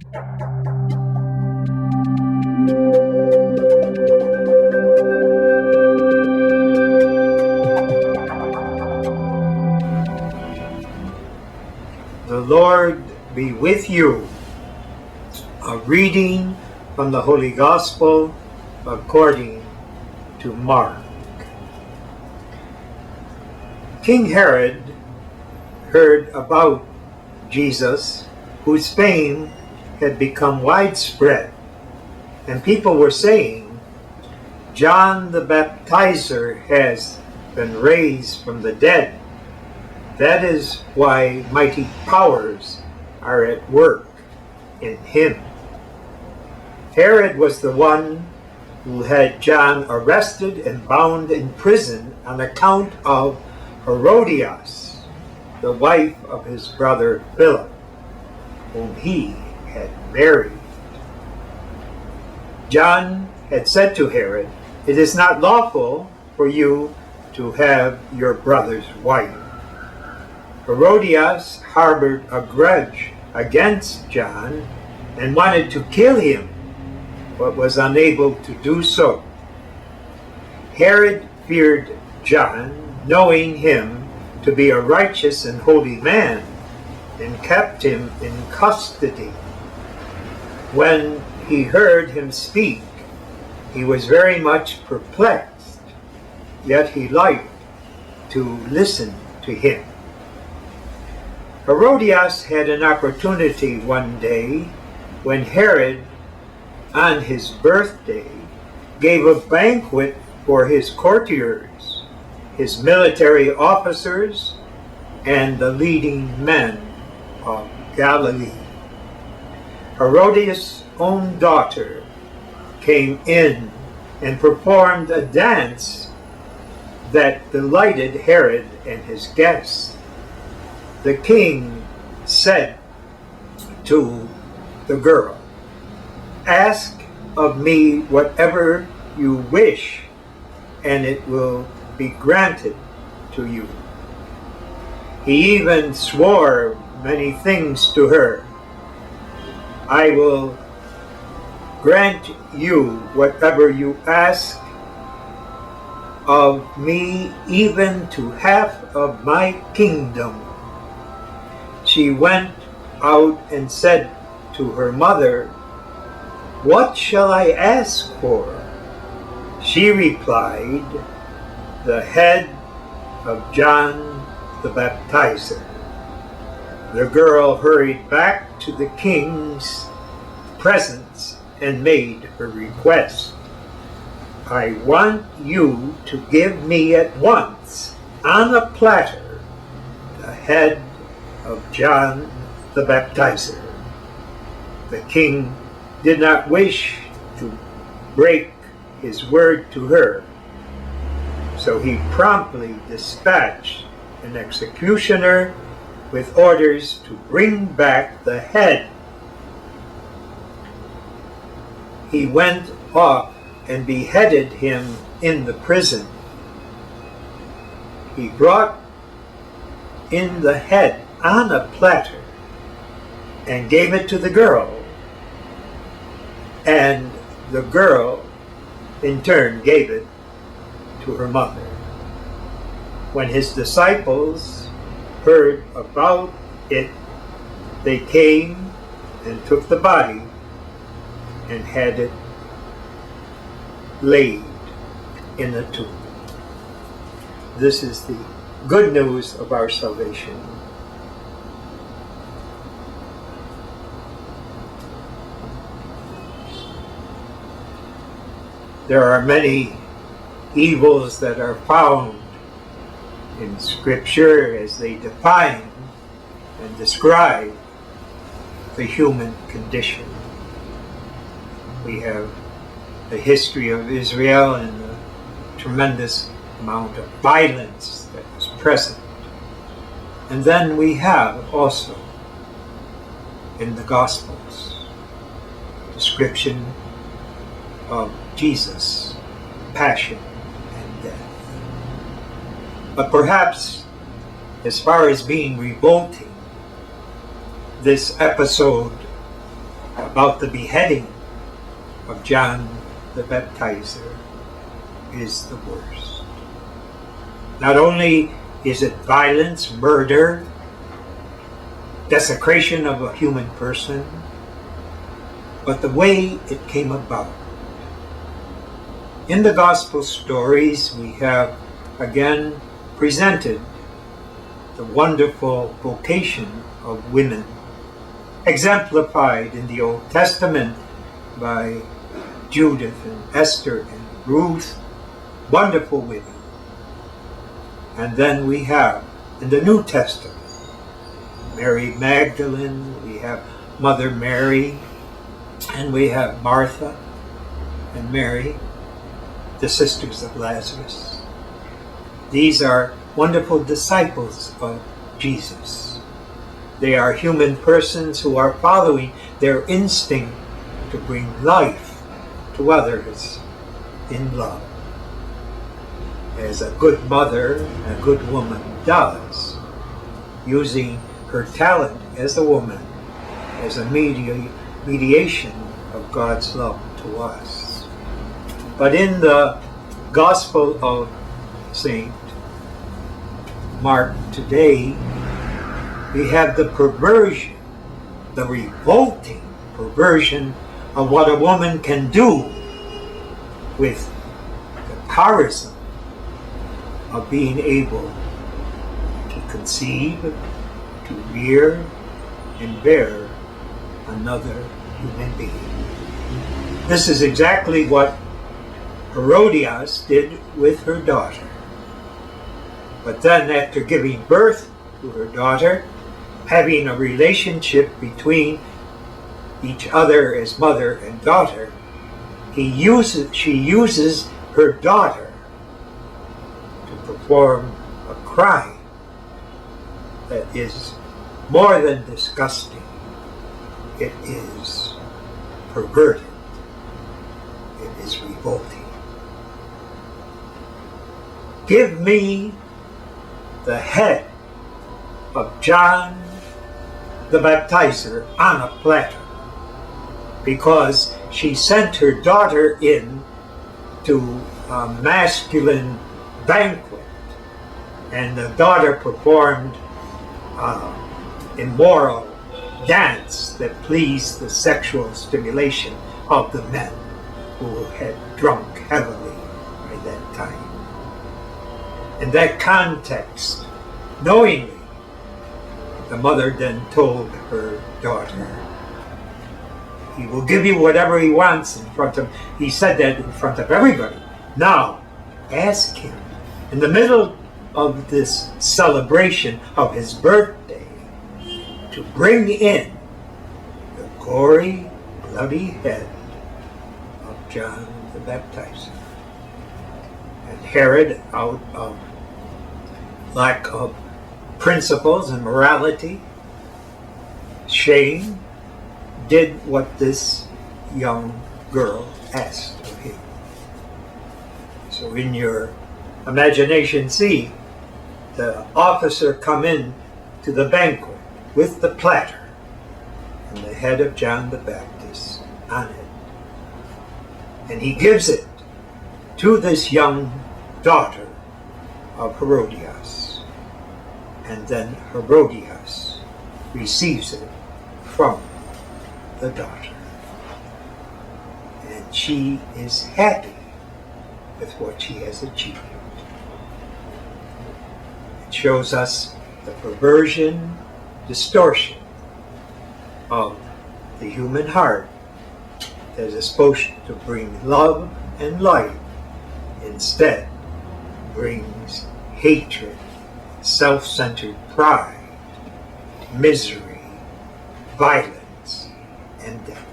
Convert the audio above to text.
The Lord be with you. A reading from the Holy Gospel according to Mark. King Herod heard about Jesus, whose fame had become widespread, and people were saying, "John the Baptizer has been raised from the dead. That is why mighty powers are at work in him." Herod was the one who had John arrested and bound in prison on account of Herodias, the wife of his brother Philip, whom he had married. John had said to Herod, "It is not lawful for you to have your brother's wife." Herodias harbored a grudge against John and wanted to kill him, but was unable to do so. Herod feared John, knowing him to be a righteous and holy man, and kept him in custody. When he heard him speak, he was very much perplexed, yet he liked to listen to him. Herodias had an opportunity one day when Herod, on his birthday, gave a banquet for his courtiers, his military officers, and the leading men of Galilee. Herodias' own daughter came in and performed a dance that delighted Herod and his guests. The king said to the girl, "Ask of me whatever you wish, and it will be granted to you." He even swore many things to her. "I will grant you whatever you ask of me, even to half of my kingdom." She went out and said to her mother, "What shall I ask for?" She replied, "The head of John the Baptizer." The girl hurried back to the king's presence and made her request. "I want you to give me at once, on a platter, the head of John the Baptizer." The king did not wish to break his word to her, so he promptly dispatched an executioner with orders to bring back the head. He went off and beheaded him in the prison. He brought in the head on a platter and gave it to the girl, and the girl in turn gave it to her mother. When his disciples heard about it, they came and took the body and had it laid in a tomb. This is the good news of our salvation. There are many evils that are found in Scripture as they define and describe the human condition. We have the history of Israel and the tremendous amount of violence that was present. And then we have also in the Gospels description of Jesus' passion and death. But perhaps, as far as being revolting, this episode about the beheading of John the Baptizer is the worst. Not only is it violence, murder, desecration of a human person, but the way it came about. In the gospel stories, we have again presented the wonderful vocation of women, exemplified in the Old Testament by Judith and Esther and Ruth, wonderful women. And then we have in the New Testament Mary Magdalene, we have Mother Mary, and we have Martha and Mary, the sisters of Lazarus. These are wonderful disciples of Jesus. They are human persons who are following their instinct to bring life to others in love, as a good mother, a good woman does, using her talent as a woman as a mediation of God's love to us. But in the Gospel of St. Mark today, we have the perversion, the revolting perversion of what a woman can do with the charism of being able to conceive, to rear, and bear another human being. This is exactly what Herodias did with her daughter. But then, after giving birth to her daughter, having a relationship between each other as mother and daughter, she uses her daughter to perform a crime that is more than disgusting. It is perverted. It is revolting. Give me the head of John the Baptizer on a platter, because she sent her daughter in to a masculine banquet, and the daughter performed immoral dance that pleased the sexual stimulation of the men who had drunk heavily by that time. In that context, knowingly, the mother then told her daughter, he will give you whatever he wants in front of, he said that in front of everybody. Now, ask him, in the middle of this celebration of his birthday, to bring in the gory, bloody head of John the Baptizer. And Herod, out of lack of principles and morality, shame, did what this young girl asked of him. So in your imagination, see the officer come in to the banquet with the platter and the head of John the Baptist on it. And he gives it to this young daughter of Herodias. And then Herodias receives it from the daughter. And she is happy with what she has achieved. It shows us the perversion, distortion of the human heart that is supposed to bring love and light, instead brings hatred, self-centered pride, misery, violence, and death.